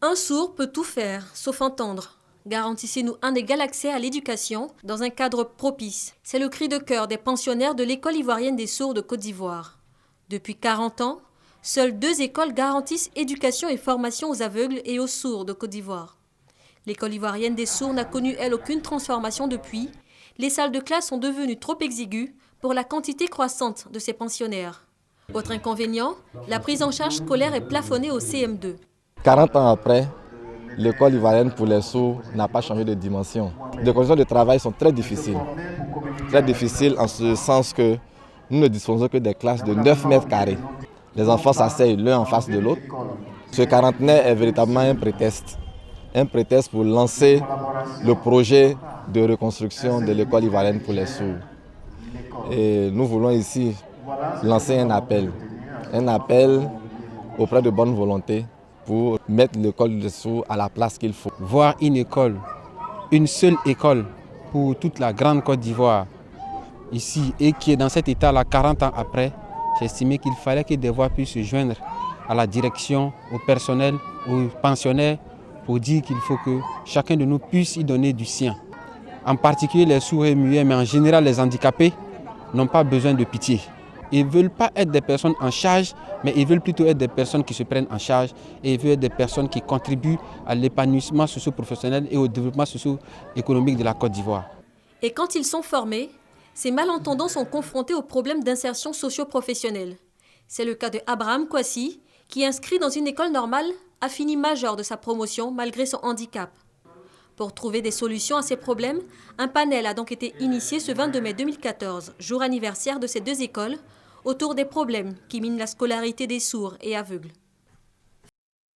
Un sourd peut tout faire, sauf entendre. Garantissez-nous un égal accès à l'éducation dans un cadre propice. C'est le cri de cœur des pensionnaires de l'école ivoirienne des sourds de Côte d'Ivoire. Depuis 40 ans, seules 2 écoles garantissent éducation et formation aux aveugles et aux sourds de Côte d'Ivoire. L'école ivoirienne des sourds n'a connu, elle, aucune transformation depuis. Les salles de classe sont devenues trop exiguës pour la quantité croissante de ses pensionnaires. Autre inconvénient, la prise en charge scolaire est plafonnée au CM2. 40 ans après, l'école ivoirienne pour les sourds n'a pas changé de dimension. Les conditions de travail sont très difficiles. Très difficiles en ce sens que nous ne disposons que des classes de 9 mètres carrés. Les enfants s'asseyent l'un en face de l'autre. Ce quarantenaire est véritablement un prétexte. Un prétexte pour lancer le projet de reconstruction de l'école ivoirienne pour les sourds. Et nous voulons ici lancer un appel auprès de bonne volonté pour mettre l'école des sourds à la place qu'il faut. Voir une école, une seule école pour toute la grande Côte d'Ivoire ici et qui est dans cet état-là 40 ans après, j'ai estimé qu'il fallait que des voix puissent se joindre à la direction, au personnel, aux pensionnaires pour dire qu'il faut que chacun de nous puisse y donner du sien. En particulier les sourds et muets, mais en général les handicapés n'ont pas besoin de pitié. Ils ne veulent pas être des personnes en charge, mais ils veulent plutôt être des personnes qui se prennent en charge et ils veulent être des personnes qui contribuent à l'épanouissement socio-professionnel et au développement socio-économique de la Côte d'Ivoire. Et quand ils sont formés, ces malentendants sont confrontés aux problèmes d'insertion socio-professionnelle. C'est le cas de Abraham Kwasi, qui est inscrit dans une école normale, a fini major de sa promotion malgré son handicap. Pour trouver des solutions à ces problèmes, un panel a donc été initié ce 22 mai 2014, jour anniversaire de ces 2 écoles, autour des problèmes qui minent la scolarité des sourds et aveugles.